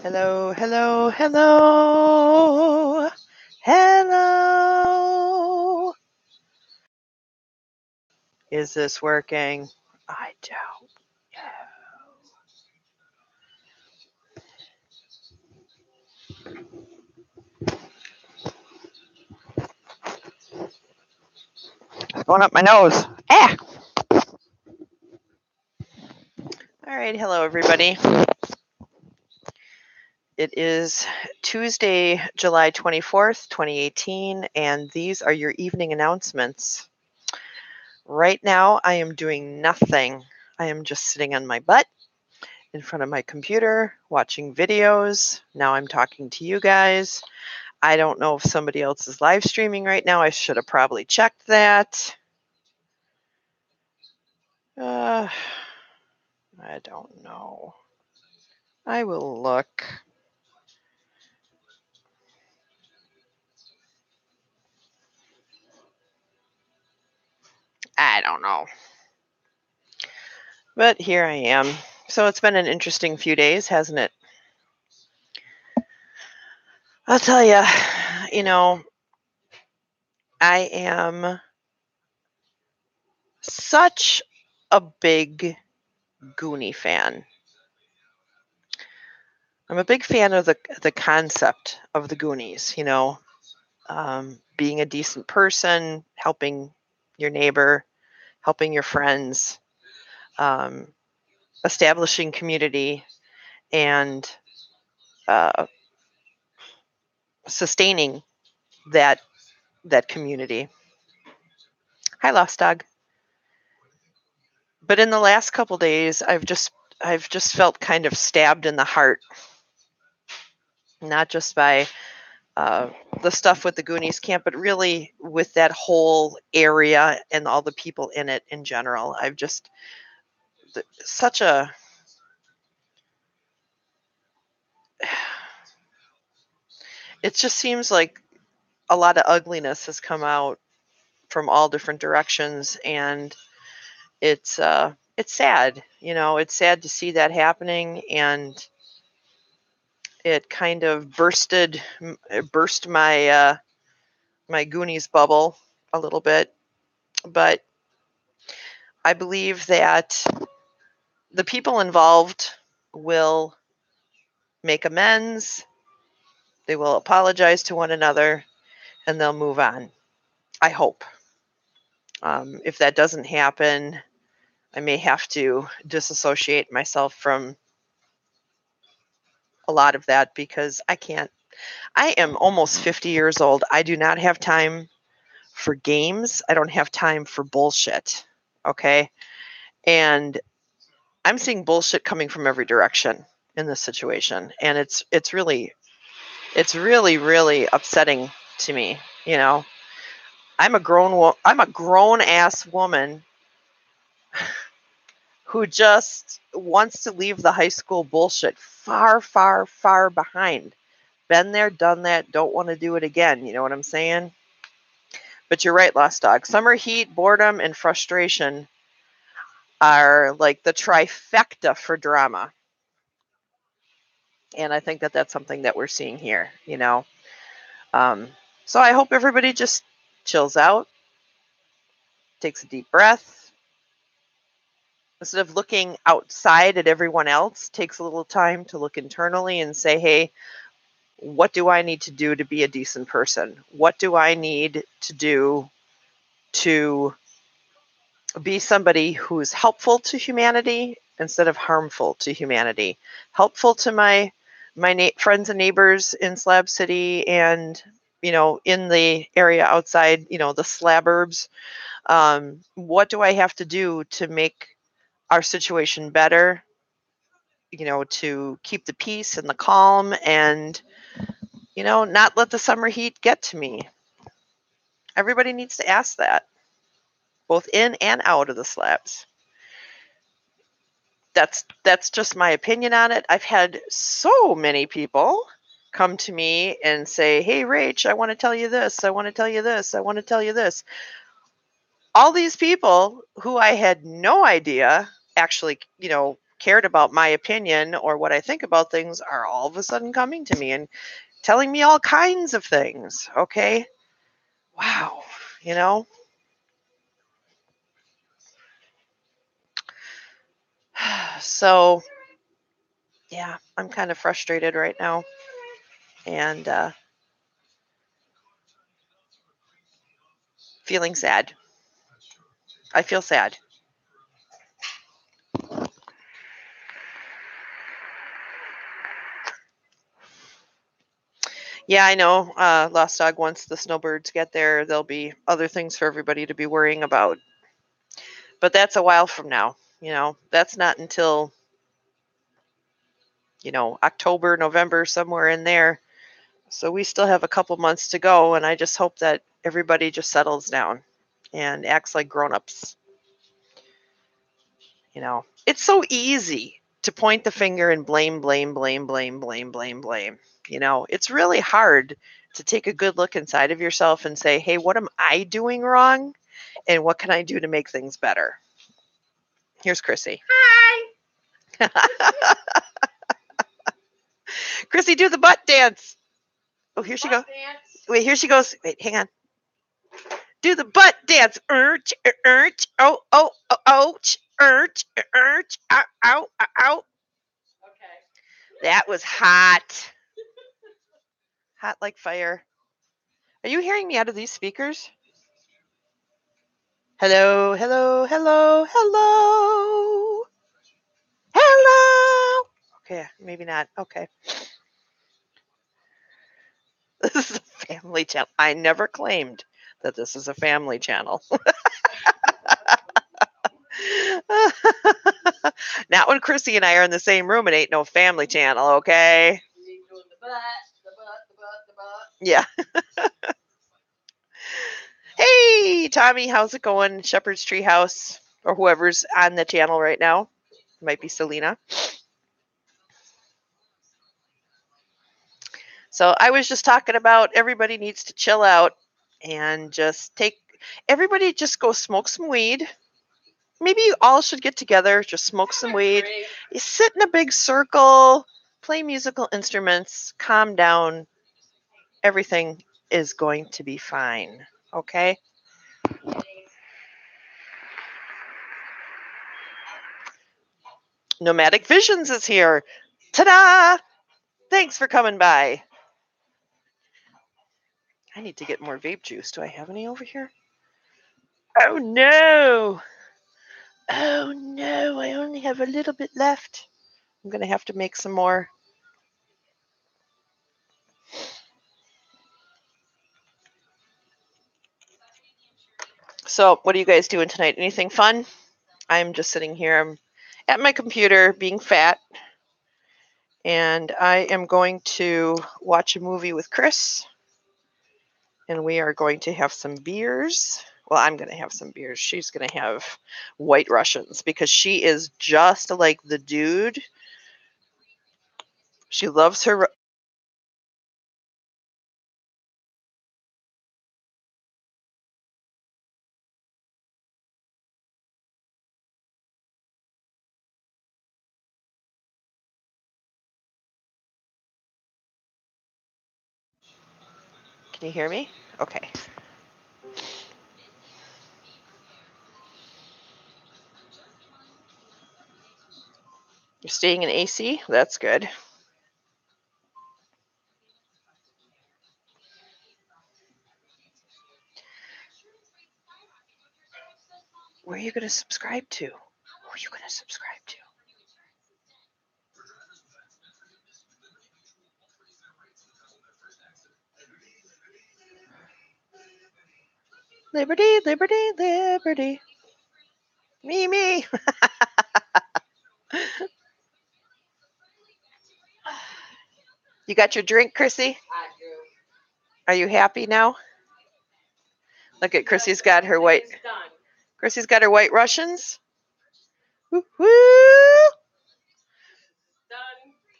Hello, hello, hello. Hello. Is this working? I don't know. It's going up my nose. Ah! All right, hello, everybody. It is Tuesday, July 24th, 2018, and these are your evening announcements. Right now, I am doing nothing. I am just sitting on my butt in front of my computer, watching videos. Now I'm talking to you guys. I don't know if somebody else is live streaming right now. I should have probably checked that. I don't know. I will look. I don't know. But here I am. So it's been an interesting few days, hasn't it? I'll tell you, I am such a big Goonie fan. I'm a big fan of the concept of the Goonies, being a decent person, helping your neighbor, helping your friends, establishing community, and sustaining that community. Hi, Lost Dog. But in the last couple days, I've just felt kind of stabbed in the heart, not just by the stuff with the Goonies camp, but really with that whole area and all the people in it in general. I've just such a it just seems like a lot of ugliness has come out from all different directions, and it's sad. It's sad to see that happening, and it kind of burst my my Goonies bubble a little bit. But I believe that the people involved will make amends, they will apologize to one another, and they'll move on. I hope. If that doesn't happen, I may have to disassociate myself from a lot of that, because I can't. I am almost 50 years old. I do not have time for games. I don't have time for bullshit. Okay? And I'm seeing bullshit coming from every direction in this situation, and it's really upsetting to me. I'm a grown ass woman who just wants to leave the high school bullshit far, far, far behind. Been there, done that, don't want to do it again. You know what I'm saying? But you're right, Lost Dog. Summer heat, boredom, and frustration are like the trifecta for drama. And I think that that's something that we're seeing here, So I hope everybody just chills out, takes a deep breath. Instead of looking outside at everyone else, takes a little time to look internally and say, hey, what do I need to do to be a decent person? What do I need to do to be somebody who's helpful to humanity instead of harmful to humanity? Helpful to my friends and neighbors in Slab City and, in the area outside, the slaburbs. What do I have to do to make our situation better? To keep the peace and the calm and, not let the summer heat get to me. Everybody needs to ask that, both in and out of the slabs. That's just my opinion on it. I've had so many people come to me and say, hey, Rach, I want to tell you this. I want to tell you this. I want to tell you this. All these people who I had no idea actually, cared about my opinion or what I think about things are all of a sudden coming to me and telling me all kinds of things. Okay. Wow. So, yeah, I'm kind of frustrated right now. And feeling sad. I feel sad. Yeah, I know. Lost Dog, once the snowbirds get there, there'll be other things for everybody to be worrying about. But that's a while from now. That's not until, October, November, somewhere in there. So we still have a couple months to go. And I just hope that everybody just settles down and acts like grown-ups. It's so easy to point the finger and blame. It's really hard to take a good look inside of yourself and say, hey, what am I doing wrong? And what can I do to make things better? Here's Chrissy. Hi. Chrissy, do the butt dance. Oh, here she goes. Wait, here she goes. Wait, hang on. Do the butt dance. Urch, oh, ouch, urch, ow, ow, ow. Okay. That was hot. Hot like fire. Are you hearing me out of these speakers? Hello, hello, hello, hello. Hello. Okay, maybe not. Okay. This is a family channel. I never claimed that this is a family channel. Not when Chrissy and I are in the same room. It ain't no family channel, okay? Yeah. Hey, Tommy, how's it going? Shepherd's Treehouse, or whoever's on the channel right now. It might be Selena. So I was just talking about everybody needs to chill out and everybody just go smoke some weed. Maybe you all should get together, just smoke some weed. You sit in a big circle, play musical instruments, calm down. Everything is going to be fine. Okay? Nomadic Visions is here. Ta-da! Thanks for coming by. I need to get more vape juice. Do I have any over here? Oh no! Oh no, I only have a little bit left. I'm going to have to make some more. So, what are you guys doing tonight? Anything fun? I'm just sitting here. I'm at my computer being fat. And I am going to watch a movie with Chris. And we are going to have some beers. Well, I'm going to have some beers. She's going to have White Russians because she is just like the dude. She loves her. Can you hear me? Okay. You're staying in AC? That's good. Where are you going to subscribe to? Who are you going to subscribe to? Liberty, liberty, liberty. Me. You got your drink, Chrissy? I do. Are you happy now? Look at Chrissy's got her white. Chrissy's got her White Russians. Woo woo!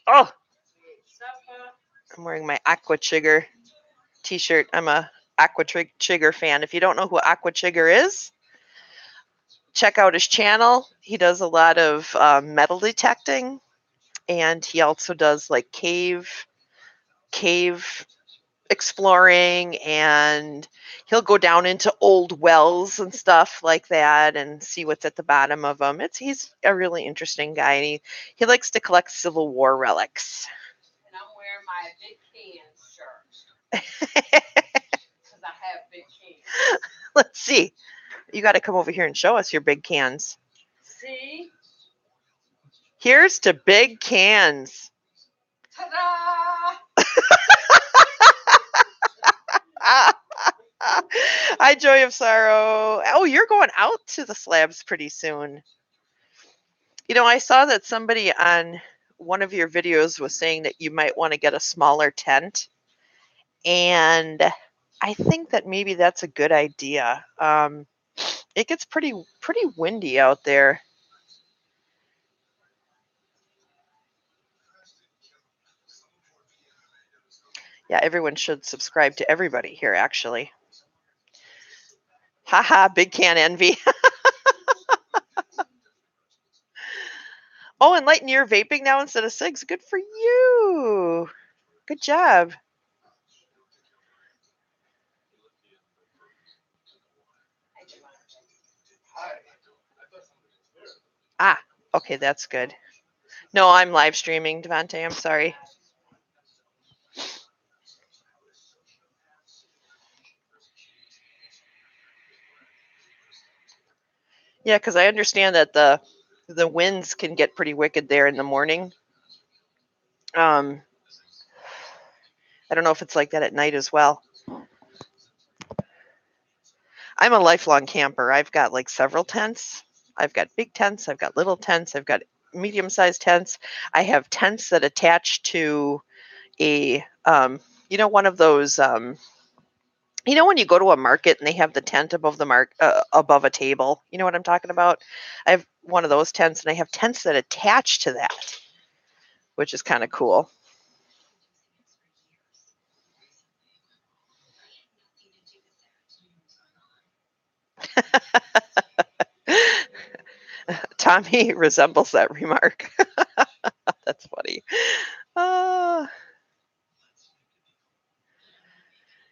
Oh, I'm wearing my Aqua Chigger t-shirt. I'm a Aqua Chigger fan. If you don't know who Aqua Chigger is, check out his channel. He does a lot of metal detecting, and he also does like cave exploring, and he'll go down into old wells and stuff like that and see what's at the bottom of them. He's a really interesting guy, and he likes to collect Civil War relics. And I'm wearing my Big Cans shirt because I have big cans. Let's see. You got to come over here and show us your big cans. See? Here's to big cans. Ta-da! Hi, Joy of Sorrow. Oh, you're going out to the slabs pretty soon. You know, I saw that somebody on one of your videos was saying that you might want to get a smaller tent. And I think that maybe that's a good idea. It gets pretty windy out there. Yeah, everyone should subscribe to everybody here, actually. Haha, big can envy. Oh, and Lighten, you're vaping now instead of cigs. Good for you. Good job. Ah, okay, that's good. No, I'm live streaming, Devante. I'm sorry. Yeah, because I understand that the winds can get pretty wicked there in the morning. I don't know if it's like that at night as well. I'm a lifelong camper. I've got like several tents. I've got big tents. I've got little tents. I've got medium-sized tents. I have tents that attach to a, one of those. When you go to a market and they have the tent above above a table. You know what I'm talking about? I have one of those tents, and I have tents that attach to that, which is kind of cool. Tommy resembles that remark. That's funny.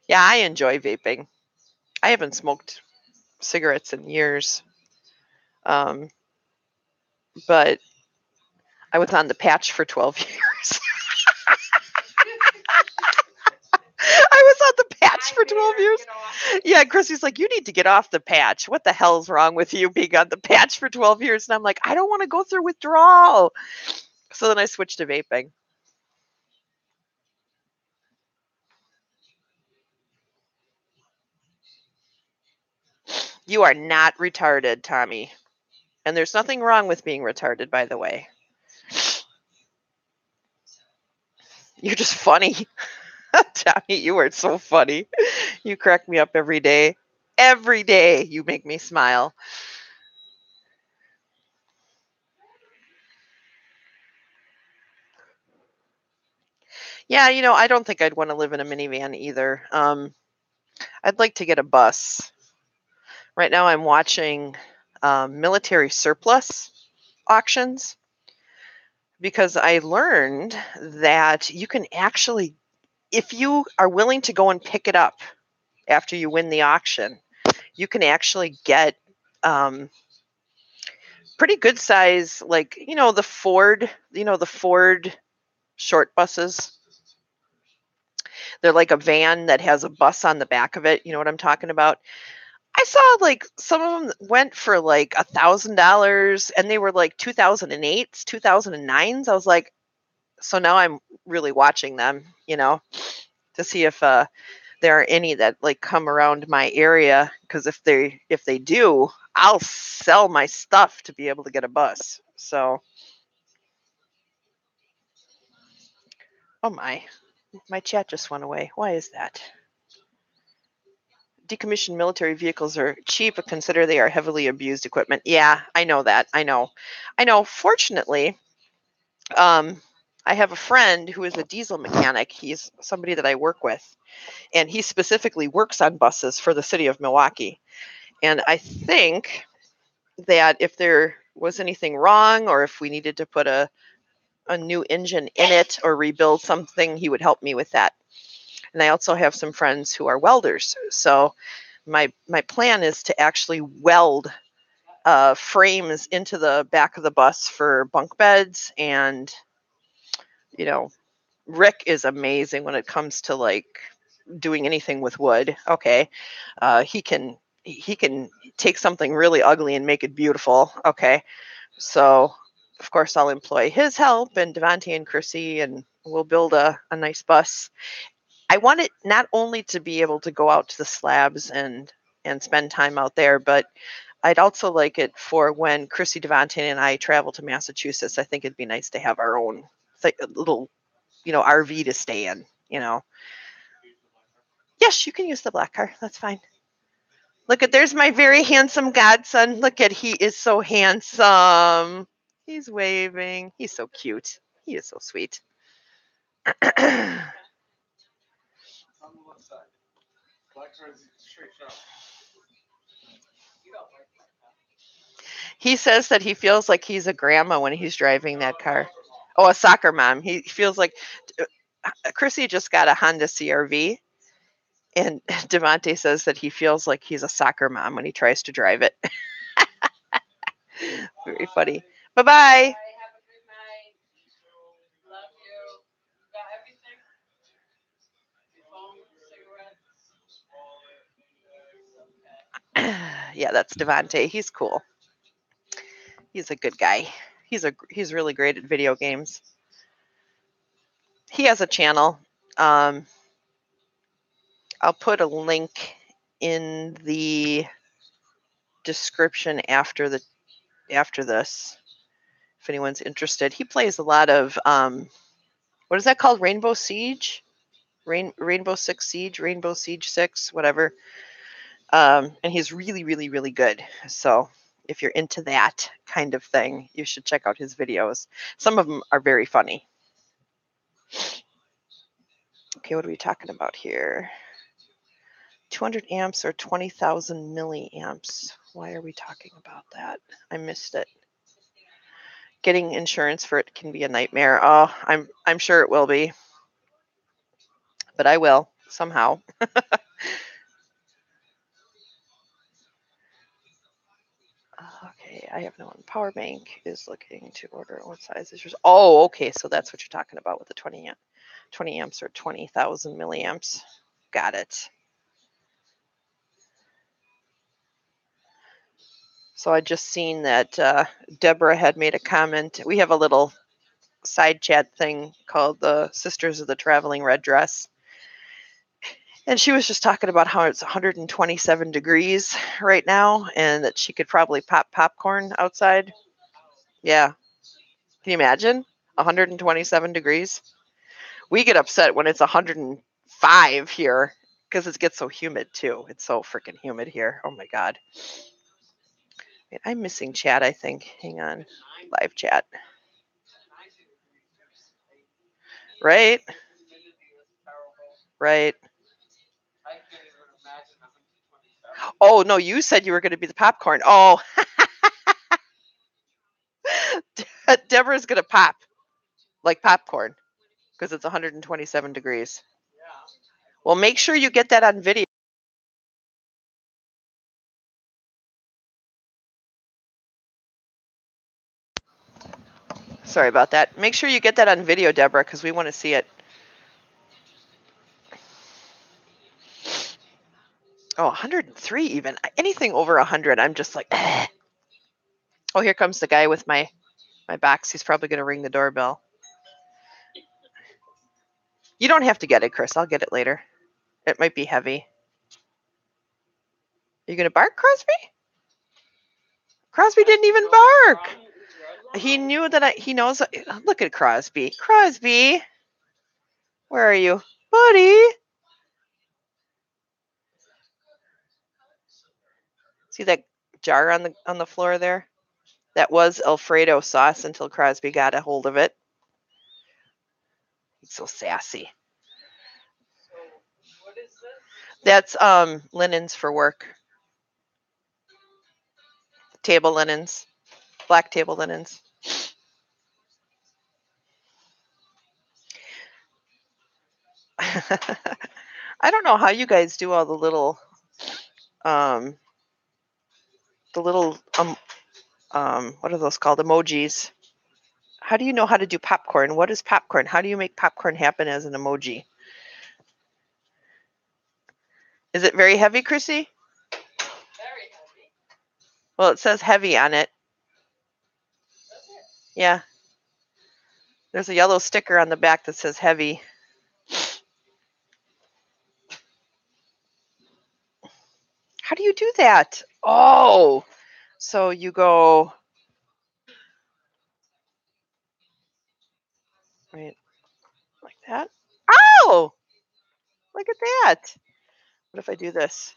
Yeah, I enjoy vaping. I haven't smoked cigarettes in years. But I was on the patch for 12 years. I was on the patch for 12 years. Yeah, Chrissy's like, you need to get off the patch. What the hell's wrong with you being on the patch for 12 years? And I'm like, I don't want to go through withdrawal. So then I switched to vaping. You are not retarded, Tommy. And there's nothing wrong with being retarded, by the way. You're just funny. Tommy, you are so funny. You crack me up every day. Every day you make me smile. Yeah, I don't think I'd want to live in a minivan either. I'd like to get a bus. Right now I'm watching military surplus auctions because I learned that you can actually, if you are willing to go and pick it up after you win the auction, you can actually get pretty good size, like, the Ford short buses. They're like a van that has a bus on the back of it. You know what I'm talking about? I saw like some of them went for like $1,000, and they were like 2008s, 2009s. I was like, so now I'm really watching them, to see if there are any that like come around my area. Because if they do, I'll sell my stuff to be able to get a bus. So, oh my chat just went away. Why is that? Decommissioned military vehicles are cheap, but consider they are heavily abused equipment. Yeah, I know that. I know. Fortunately, I have a friend who is a diesel mechanic. He's somebody that I work with, and he specifically works on buses for the city of Milwaukee. And I think that if there was anything wrong or if we needed to put a new engine in it or rebuild something, he would help me with that. And I also have some friends who are welders. So my plan is to actually weld frames into the back of the bus for bunk beds. And, you know, Rick is amazing when it comes to like doing anything with wood. Okay. He can take something really ugly and make it beautiful. Okay. So of course I'll employ his help and Devontae and Chrissy, and we'll build a nice bus. I want it not only to be able to go out to the slabs and spend time out there, but I'd also like it for when Chrissy, Devontae, and I travel to Massachusetts. I think it'd be nice to have our own little, RV to stay in, Yes, you can use the black car. That's fine. Look at, there's my very handsome godson. Look at, he is so handsome. He's waving. He's so cute. He is so sweet. He says that he feels like he's a grandma when he's driving that car. Oh, a soccer mom. He feels like Chrissy just got a Honda CRV, and Devontae says that he feels like he's a soccer mom when he tries to drive it. Very funny. Bye-bye. Have a good night. Love you. Got everything? Your phone, cigarettes? Yeah, that's Devontae. He's cool. He's a good guy. He's really great at video games. He has a channel. I'll put a link in the description after this, if anyone's interested. He plays a lot of what is that called? Rainbow Siege? Rainbow Six Siege, Rainbow Siege 6, whatever. And he's really, really, really good. So if you're into that kind of thing, you should check out his videos. Some of them are very funny. Okay, what are we talking about here? 200 amps or 20,000 milliamps. Why are we talking about that? I missed it. Getting insurance for it can be a nightmare. Oh, I'm sure it will be. But I will somehow. Okay, I have no one. Power bank is looking to order. What size is yours? Oh, okay. So that's what you're talking about with the 20 amps or 20,000 milliamps. Got it. So I just seen that Deborah had made a comment. We have a little side chat thing called the Sisters of the Traveling Red Dress. And she was just talking about how it's 127 degrees right now and that she could probably pop popcorn outside. Yeah. Can you imagine? 127 degrees. We get upset when it's 105 here because it gets so humid too. It's so freaking humid here. Oh my God. Wait, I'm missing chat, I think. Hang on. Live chat. Right? Right. Oh, no, you said you were going to be the popcorn. Oh, Deborah's going to pop like popcorn because it's 127 degrees. Well, make sure you get that on video. Sorry about that. Make sure you get that on video, Deborah, because we want to see it. Oh, 103 even. Anything over 100, I'm just like, eh. Oh, here comes the guy with my box. He's probably going to ring the doorbell. You don't have to get it, Chris. I'll get it later. It might be heavy. Are you going to bark, Crosby? Crosby didn't even bark. He knew that he knows. Look at Crosby. Crosby, where are you, buddy? See that jar on the floor there? That was Alfredo sauce until Crosby got a hold of it. He's so sassy. What is this? That's linens for work. table linens. Black table linens. I don't know how you guys do all the little what are those called? Emojis. How do you know how to do popcorn? What is popcorn? How do you make popcorn happen as an emoji? Is it very heavy, Chrissy? Very heavy. Well, it says heavy on it. Does it? Yeah. There's a yellow sticker on the back that says heavy. How do you do that? Oh, so you go right like that. Oh, look at that. What if I do this?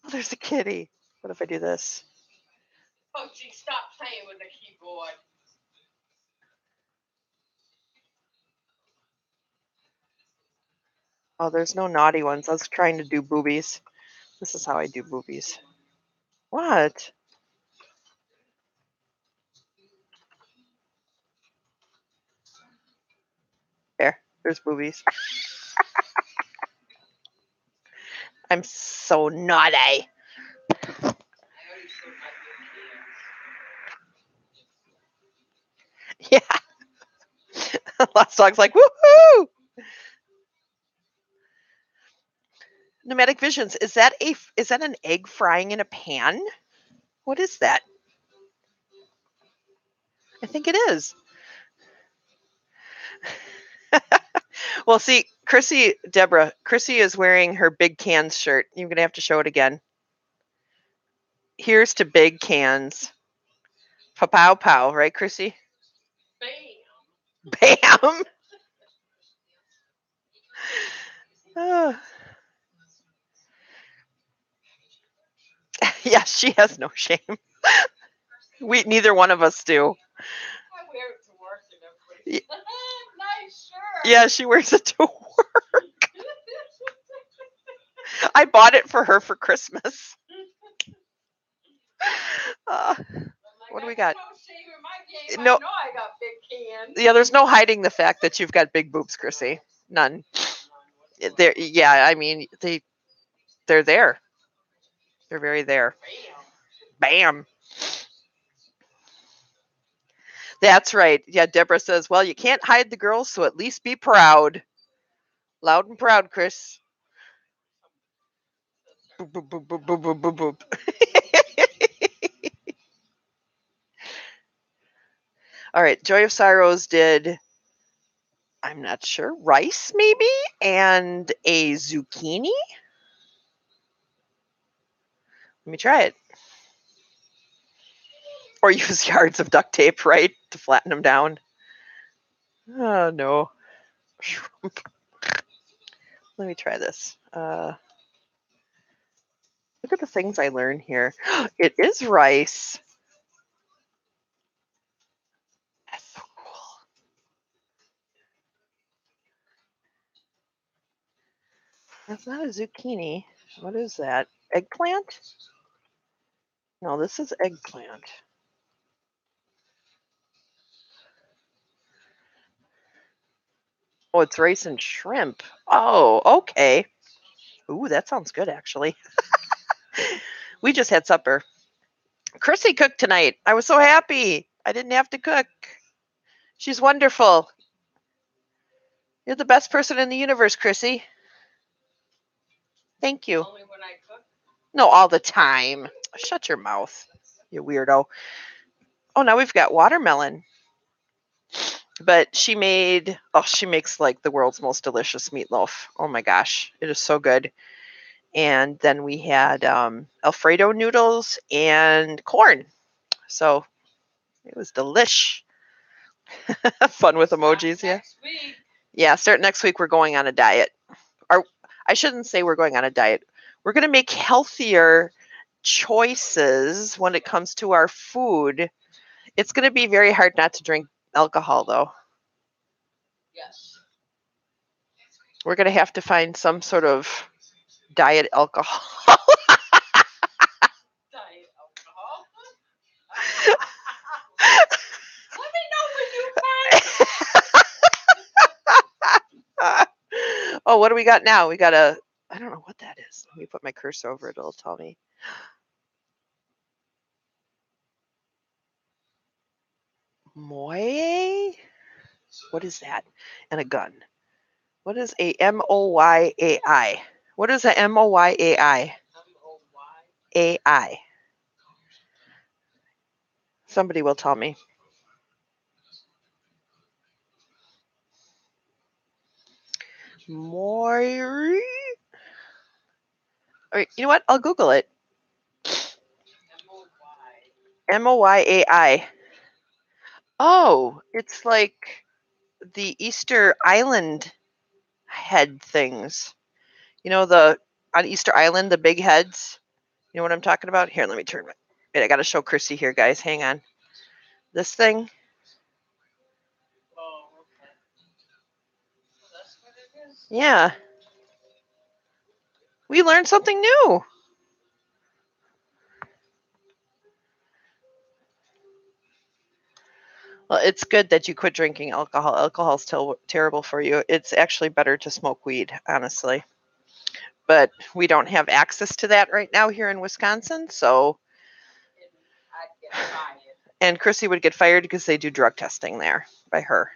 Oh, there's a kitty. What if I do this? Oh, gee, stop playing with the keyboard. Oh, there's no naughty ones. I was trying to do boobies. This is how I do boobies. What? There's boobies. I'm so naughty. I already showed my big hands. Yeah. Last song's like, woohoo! Nomadic Visions. Is that an egg frying in a pan? What is that? I think it is. Well, see, Chrissy is wearing her big cans shirt. You're gonna have to show it again. Here's to big cans. Pow pow, right, Chrissy? Bam. Bam. Ah. Yeah, she has no shame. Neither one of us do. I wear it to work and everything. Nice shirt. Yeah, she wears it to work. I bought it for her for Christmas. What do we got? No shame in my game. No. I know I got big cans. Yeah, there's no hiding the fact that you've got big boobs, Chrissy. None. Yeah, I mean they're there. They're very there. Bam. That's right. Yeah, Deborah says, well, you can't hide the girls, so at least be proud. Loud and proud, Chris. Boop, boop, boop, boop, boop, boop, boop, boop. All right, Joy of Sorrows did, I'm not sure, rice maybe, and a zucchini. Let me try it. Or use yards of duct tape, right, to flatten them down. Oh, no. Let me try this. Look at the things I learn here. It is rice. That's so cool. That's not a zucchini. What is that? Eggplant? No, this is eggplant. Oh, it's rice and shrimp. Oh, okay. Ooh, that sounds good, actually. We just had supper. Chrissy cooked tonight. I was so happy. I didn't have to cook. She's wonderful. You're the best person in the universe, Chrissy. Thank you. Only when I cook. No, all the time. Shut your mouth, you weirdo. Oh, now we've got watermelon. But she makes like the world's most delicious meatloaf. Oh my gosh, it is so good. And then we had Alfredo noodles and corn. So it was delish. Fun with emojis, yeah. Next week. Yeah, start next week. We're going on a diet. Or I shouldn't say we're going on a diet. We're going to make healthier choices when it comes to our food. It's going to be very hard not to drink alcohol, though. Yes. We're going to have to find some sort of diet alcohol. Oh, what do we got now? We got a, I don't know what that is. Let me put my cursor over it. It'll tell me. Moye? What is that? And a gun. What is a MOYAI? What is a MOYAI? AI. Somebody will tell me. Moy. All right, you know what? I'll Google it. MOYAI. Oh, it's like the Easter Island head things. You know, on Easter Island, the big heads. You know what I'm talking about? Here, let me turn it. Wait, I got to show Chrissy here, guys. Hang on. This thing. Oh, okay. So that's what it is. Yeah. We learned something new. Well, it's good that you quit drinking alcohol. Alcohol's terrible for you. It's actually better to smoke weed, honestly. But we don't have access to that right now here in Wisconsin, so. And I'd get fired. And Chrissy would get fired because they do drug testing there by her.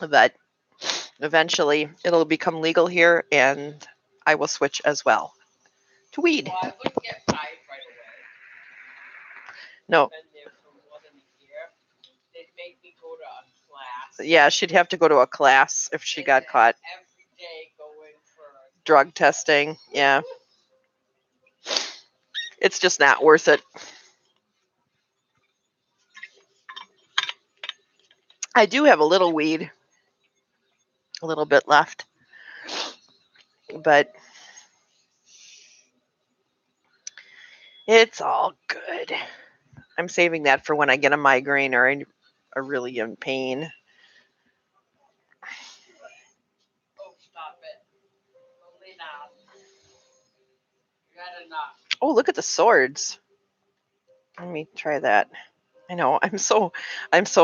But eventually it'll become legal here, and I will switch as well to weed. Well, I wouldn't get fired right away. No. I've been there for more than a year. They'd make me go to a class. Yeah, she'd have to go to a class if she got caught. Every day going for drug testing. Yeah. It's just not worth it. I do have a little weed, a little bit left, but it's all good. I'm saving that for when I get a migraine or I'm really in pain. Oh, stop it. Only now. You got enough. Oh, look at the swords. Let me try that. I know, I'm so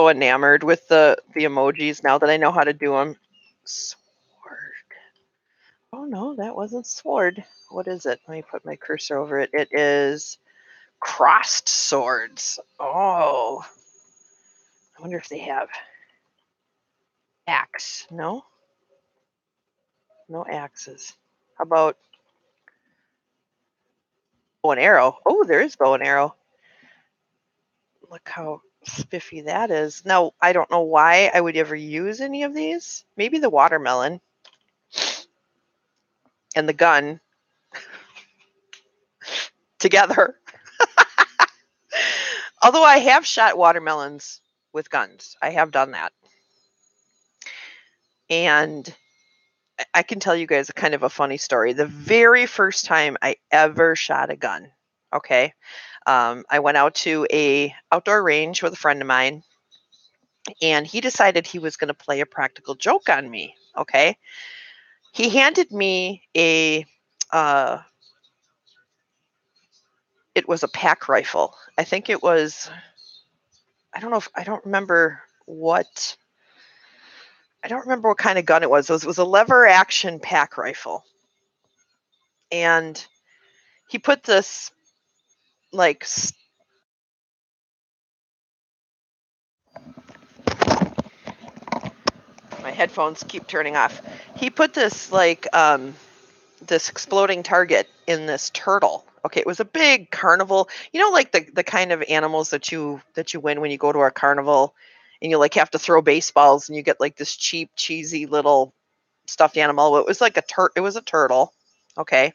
enamored with the emojis now that I know how to do them. Sword. Oh no, that wasn't sword. What is it? Let me put my cursor over it. It is crossed swords. Oh. I wonder if they have axe. No? No axes. How about bow and arrow? Oh, there is bow and arrow. Look how spiffy that is. Now, I don't know why I would ever use any of these. Maybe the watermelon and the gun together. Although I have shot watermelons with guns. I have done that. And I can tell you guys a kind of a funny story. The very first time I ever shot a gun, okay, I went out to a outdoor range with a friend of mine, and he decided he was going to play a practical joke on me. Okay, he handed me a it was a pack rifle. I think it was, I don't remember what kind of gun it was. It was a lever action pack rifle, and he put this like my headphones keep turning off. He put this like this exploding target in this turtle. Okay, it was a big carnival. You know, like the kind of animals that you win when you go to a carnival, and you like have to throw baseballs, and you get like this cheap, cheesy little stuffed animal. It was like it was a turtle. Okay,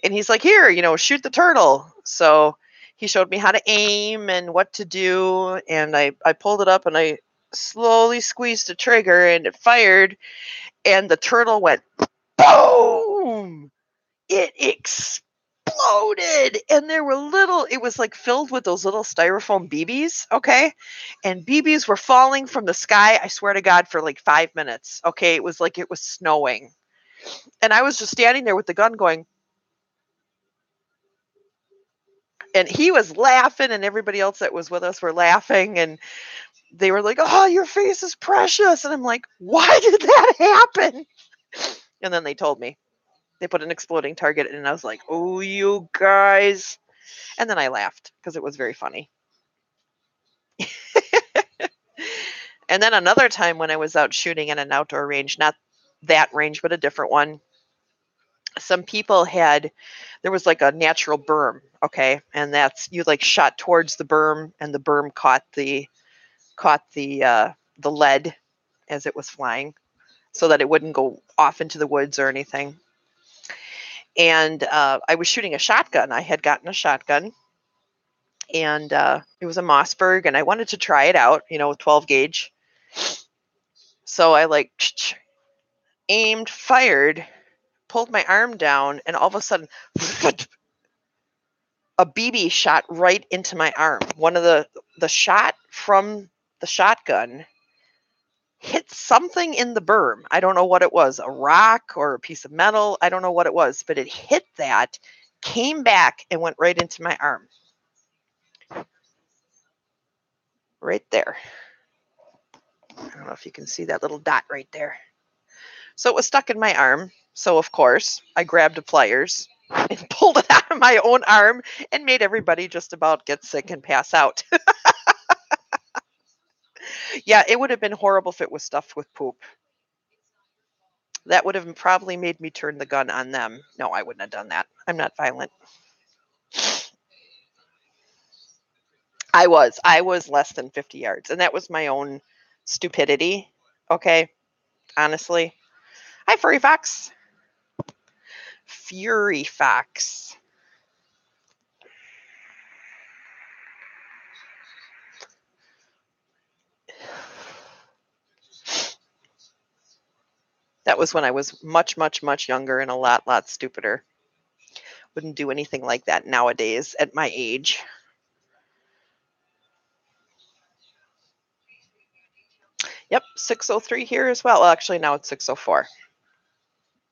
and he's like, here, shoot the turtle. So he showed me how to aim and what to do, and I pulled it up and I slowly squeezed the trigger and it fired, and the turtle went boom. It exploded, and there were it was like filled with those little styrofoam BBs, okay? And BBs were falling from the sky, I swear to God, for like 5 minutes, okay? It was like it was snowing. And I was just standing there with the gun going, and he was laughing, and everybody else that was with us were laughing, and they were like, "Oh, your face is precious." And I'm like, "Why did that happen?" And then they told me. They put an exploding target in, and I was like, "Oh, you guys." And then I laughed because it was very funny. And then another time when I was out shooting in an outdoor range, not that range, but a different one, some people there was like a natural berm, okay? And that's, you like shot towards the berm, and the berm caught the lead as it was flying so that it wouldn't go off into the woods or anything. And I was shooting a shotgun. I had gotten a shotgun, and it was a Mossberg, and I wanted to try it out, with 12 gauge. So I like aimed, fired, pulled my arm down, and all of a sudden, a BB shot right into my arm. One of the shot from the shotgun hit something in the berm. I don't know what it was, a rock or a piece of metal. I don't know what it was, but it hit that, came back, and went right into my arm. Right there. I don't know if you can see that little dot right there. So it was stuck in my arm. So, of course, I grabbed a pliers and pulled it out of my own arm and made everybody just about get sick and pass out. Yeah, it would have been horrible if it was stuffed with poop. That would have probably made me turn the gun on them. No, I wouldn't have done that. I'm not violent. I was less than 50 yards, and that was my own stupidity. Okay, honestly. Hi, Furry Fox. Fury Fox. That was when I was much, much, much younger and a lot, lot stupider. Wouldn't do anything like that nowadays at my age. Yep, 6:03 here as well. Well, actually, now it's 6:04.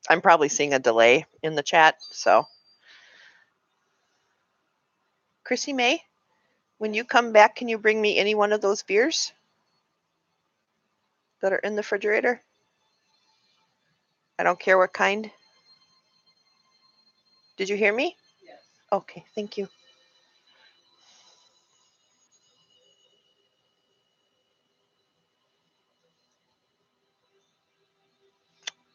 I'm probably seeing a delay in the chat, so. Chrissy May, when you come back, can you bring me any one of those beers that are in the refrigerator? I don't care what kind. Did you hear me? Yes. Okay, thank you.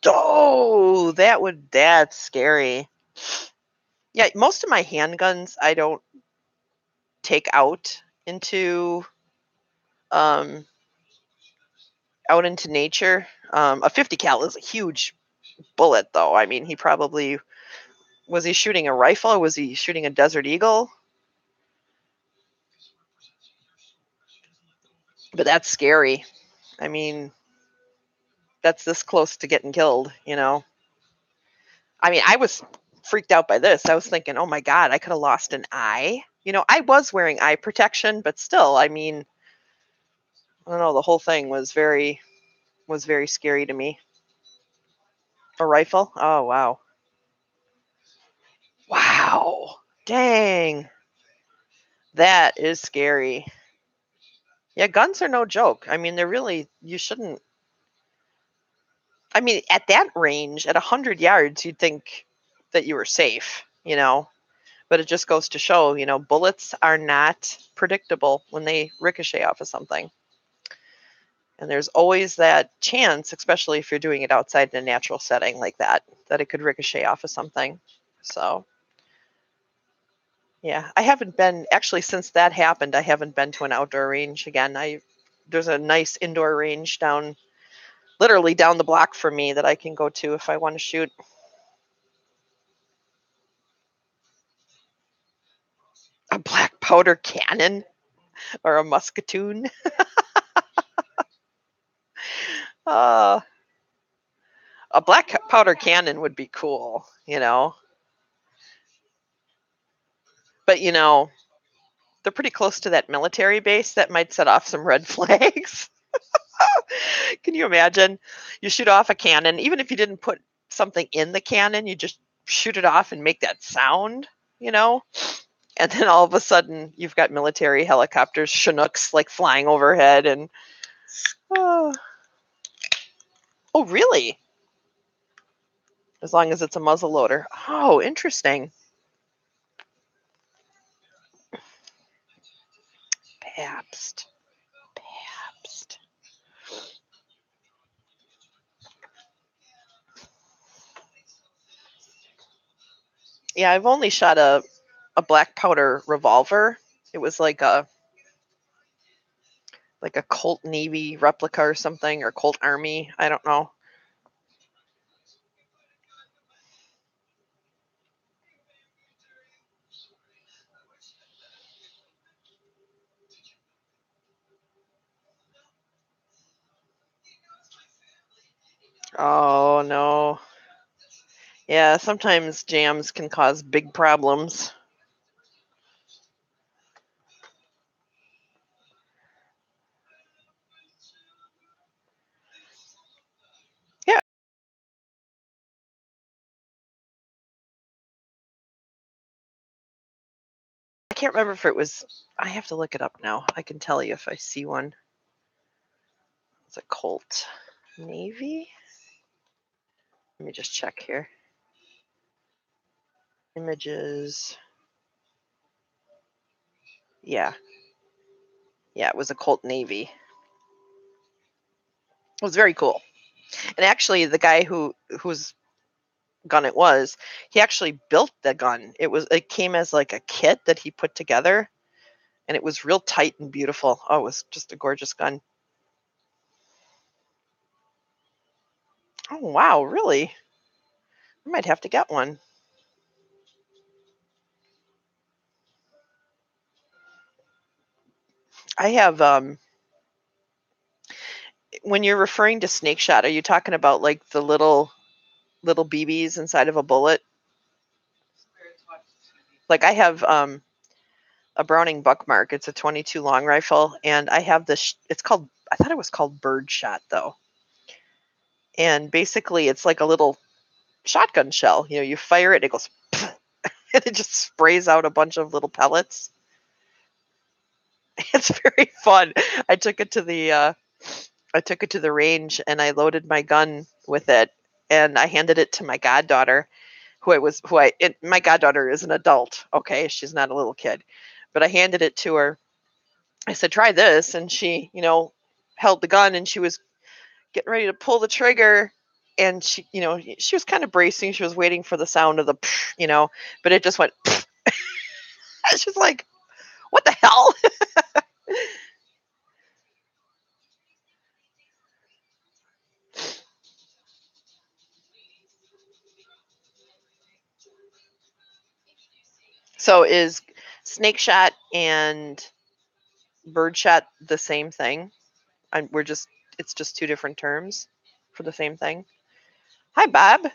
Oh, that's scary. Yeah, most of my handguns I don't take um out into nature. A 50 cal is a huge bullet though. I mean, was he shooting a rifle or was he shooting a Desert Eagle? But that's scary. I mean, that's this close to getting killed, I mean, I was freaked out by this. I was thinking, oh my God, I could have lost an eye. I was wearing eye protection, but still, I mean, I don't know, the whole thing was very scary to me. A rifle? Oh, wow. Wow. Dang. That is scary. Yeah, guns are no joke. I mean, you shouldn't. I mean, at that range, at 100 yards, you'd think that you were safe, But it just goes to show, bullets are not predictable when they ricochet off of something. And there's always that chance, especially if you're doing it outside in a natural setting like that it could ricochet off of something. So, yeah, I haven't been, actually, since that happened, I haven't been to an outdoor range again. There's a nice indoor range literally down the block from me that I can go to if I want to shoot. A black powder cannon or a musketoon. uh, a black powder cannon would be cool, But, they're pretty close to that military base that might set off some red flags. Can you imagine? You shoot off a cannon, even if you didn't put something in the cannon, you just shoot it off and make that sound, And then all of a sudden, you've got military helicopters, Chinooks, like flying overhead, and oh, really? As long as it's a muzzle loader. Oh, interesting. Pabst. Yeah, I've only shot a black powder revolver. It was like a Colt Navy replica or something, or Colt Army. I don't know. Oh no. Yeah, sometimes jams can cause big problems. Yeah. I can't remember if it was, I have to look it up now. I can tell you if I see one. It's a Colt Navy. Let me just check here. Images. Yeah. Yeah, it was a Colt Navy. It was very cool. And actually the guy whose gun it was, he actually built the gun. It came as like a kit that he put together, and it was real tight and beautiful. Oh, it was just a gorgeous gun. Oh wow, really? I might have to get one. I have when you're referring to snake shot, are you talking about like the little BBs inside of a bullet? Like I have a Browning Buckmark. It's a 22 long rifle, and I have this. It's called. I thought it was called Bird Shot though. And basically, it's like a little shotgun shell. You know, you fire it, it goes, and it just sprays out a bunch of little pellets. It's very fun. I took it to the range, and I loaded my gun with it, and I handed it to my goddaughter, my goddaughter is an adult. Okay, she's not a little kid, but I handed it to her. I said, "Try this," and she, held the gun, and she was getting ready to pull the trigger, and she was kind of bracing. She was waiting for the sound of the, but it just went. She's like, "What the hell?" So is snake shot and bird shot the same thing? It's just two different terms for the same thing. Hi, Bob.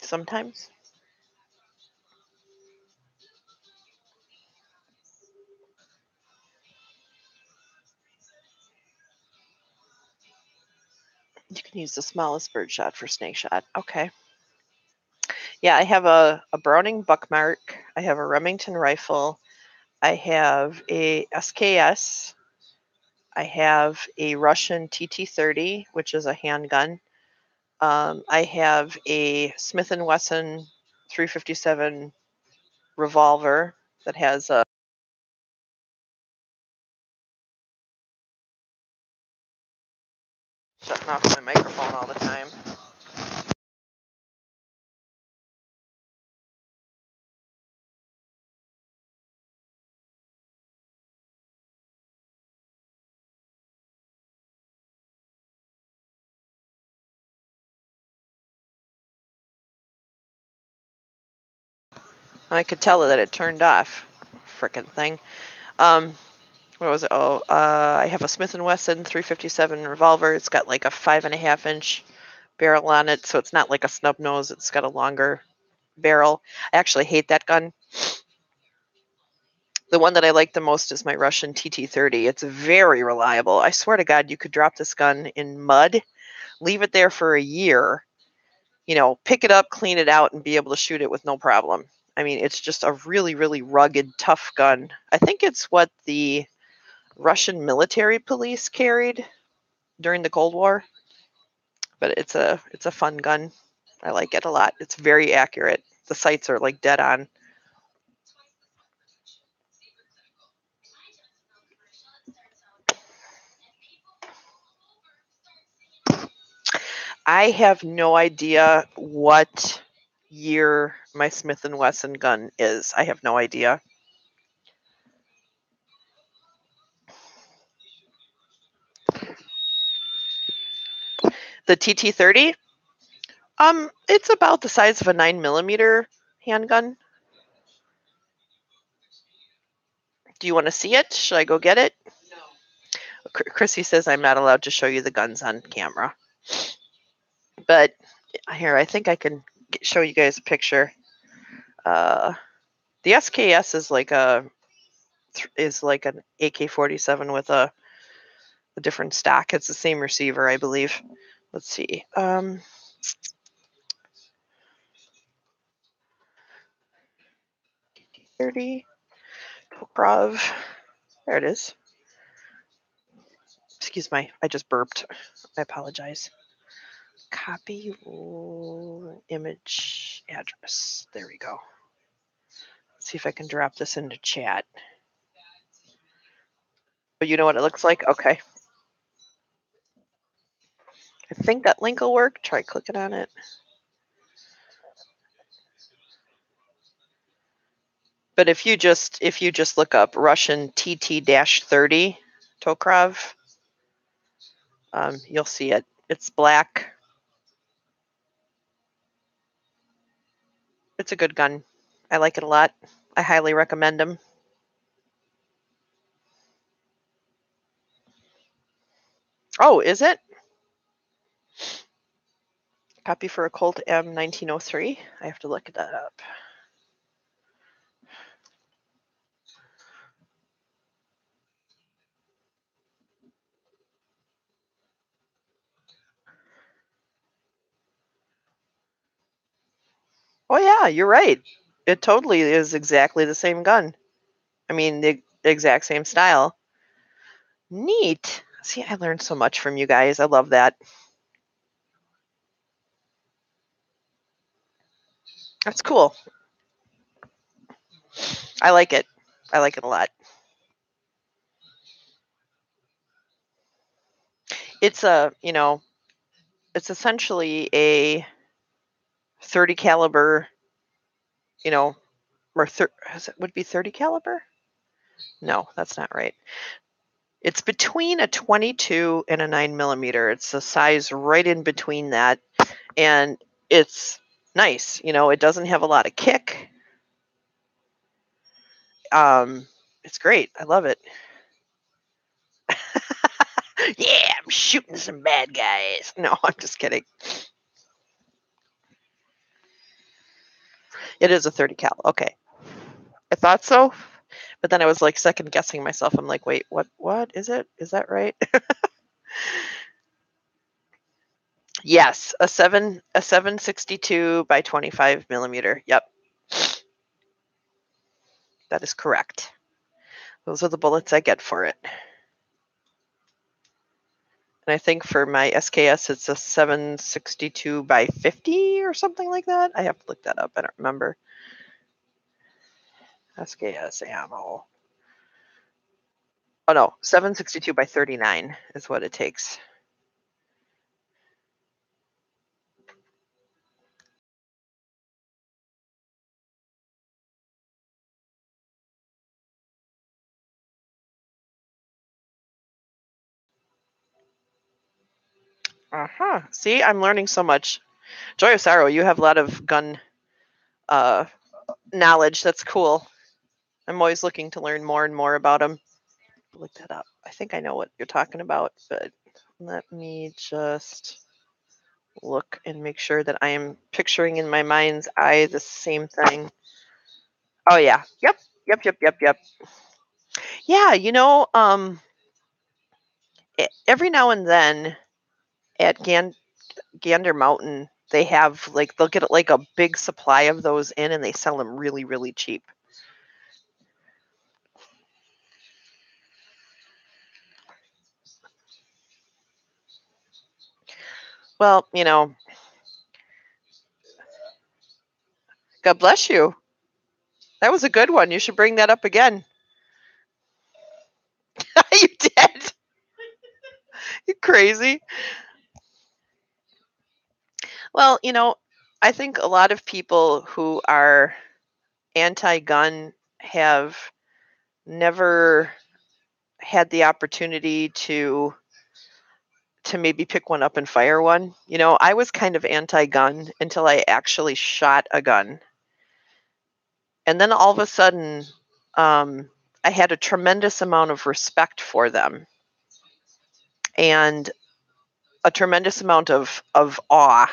Sometimes. You can use the smallest bird shot for snake shot. Okay. Yeah, I have a Browning Buckmark. I have a Remington rifle. I have a SKS. I have a Russian TT-30, which is a handgun. I have a Smith & Wesson 357 revolver that has a shutting off my microphone all the time. I could tell that it turned off. Frickin' thing. What was it? Oh, I have a Smith & Wesson 357 revolver. It's got like a 5.5-inch barrel on it, so it's not like a snub nose. It's got a longer barrel. I actually hate that gun. The one that I like the most is my Russian TT-30. It's very reliable. I swear to God, you could drop this gun in mud, leave it there for a year, pick it up, clean it out, and be able to shoot it with no problem. I mean, it's just a really, really rugged, tough gun. I think it's what the Russian military police carried during the Cold War, but it's a fun gun. I like it a lot. It's very accurate. The sights are like dead on. I have no idea what year my Smith & Wesson gun is. I have no idea. The TT30, it's about the size of a 9mm handgun. Do you want to see it? Should I go get it? No. Chrissy says I'm not allowed to show you the guns on camera. But here, I think I can show you guys a picture. The SKS is like an AK-47 with a different stock. It's the same receiver, I believe. Let's see. 30 Tokarev. There it is. Excuse me, I just burped. I apologize. Copy image address. There we go. Let's see if I can drop this into chat. But you know what it looks like? Okay. I think that link will work. Try clicking on it. But if you just look up Russian TT-30 Tokarev, you'll see it. It's black. It's a good gun. I like it a lot. I highly recommend them. Oh, is it? Copy for a Colt M1903. I have to look that up. Oh yeah, you're right. It totally is exactly the same gun. I mean, the exact same style. Neat. See, I learned so much from you guys. I love that. That's cool. I like it. I like it a lot. It's it's essentially a 30 caliber, or would be 30 caliber? No, that's not right. It's between a 22 and a 9mm. It's a size right in between that, and it's nice. It doesn't have a lot of kick. It's great. I love it. Yeah, I'm shooting some bad guys. No, I'm just kidding. It is a 30 cal. Okay. I thought so, but then I was like second guessing myself. I'm like, wait, what is it? Is that right? Yes, a 762 by 25mm. Yep. That is correct. Those are the bullets I get for it. And I think for my SKS, it's a 762 by 50 or something like that. I have to look that up. I don't remember. SKS ammo. Oh no, 762 by 39 is what it takes. Uh-huh. See, I'm learning so much. Joy of Sorrow, you have a lot of gun knowledge. That's cool. I'm always looking to learn more and more about them. Look that up. I think I know what you're talking about, but let me just look and make sure that I am picturing in my mind's eye the same thing. Oh yeah. Yep. Yeah, every now and then at Gander Mountain, They have like, they'll get like a big supply of those in, and they sell them really, really cheap. Well, God bless you. That was a good one. You should bring that up again. You did. You crazy. Well, I think a lot of people who are anti-gun have never had the opportunity to maybe pick one up and fire one. I was kind of anti-gun until I actually shot a gun. And then all of a sudden, I had a tremendous amount of respect for them and a tremendous amount of awe,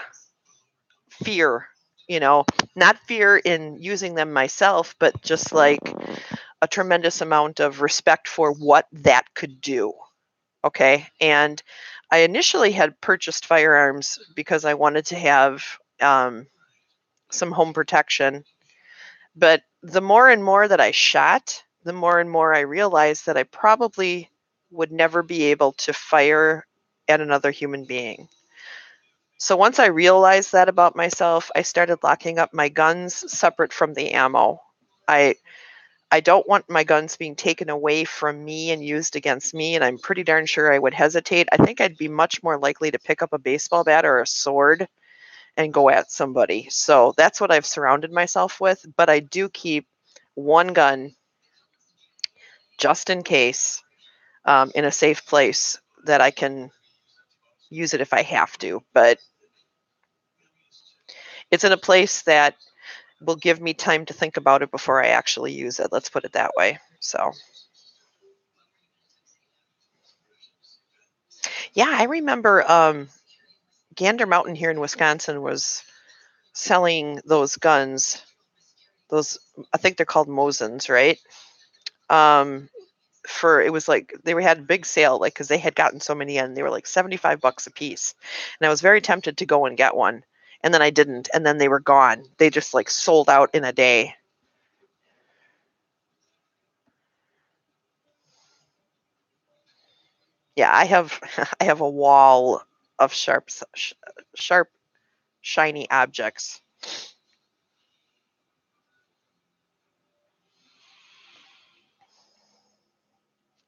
fear, not fear in using them myself, but just like a tremendous amount of respect for what that could do. Okay. And I initially had purchased firearms because I wanted to have some home protection. But the more and more that I shot, the more and more I realized that I probably would never be able to fire at another human being. So once I realized that about myself, I started locking up my guns separate from the ammo. I don't want my guns being taken away from me and used against me, and I'm pretty darn sure I would hesitate. I think I'd be much more likely to pick up a baseball bat or a sword and go at somebody. So that's what I've surrounded myself with, but I do keep one gun just in case, in a safe place that I can use it if I have to. But it's in a place that will give me time to think about it before I actually use it. Let's put it that way. So, yeah, I remember Gander Mountain here in Wisconsin was selling those guns. Those, I think they're called Mosins, right? It was like they had a big sale, like because they had gotten so many in. They were like $75 a piece, and I was very tempted to go and get one, and then I didn't, and then they were gone. They just like sold out in a day. Yeah, I have I have a wall of sharp, shiny objects.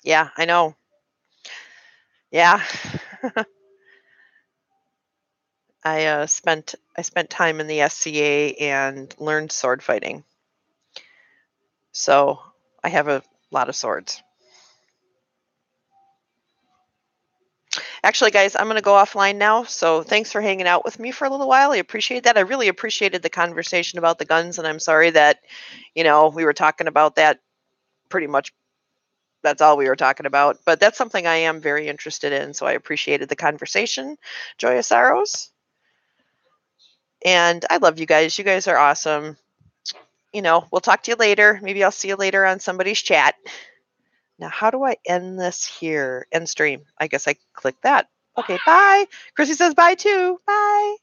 Yeah, I know. Yeah, I spent time in the SCA and learned sword fighting, so I have a lot of swords. Actually, guys, I'm going to go offline now. So thanks for hanging out with me for a little while. I appreciate that. I really appreciated the conversation about the guns, and I'm sorry that, we were talking about that pretty much. That's all we were talking about. But that's something I am very interested in. So I appreciated the conversation, Joya Saros. And I love you guys. You guys are awesome. We'll talk to you later. Maybe I'll see you later on somebody's chat. Now, how do I end this here? End stream. I guess I click that. Okay, bye. Chrissy says bye too. Bye.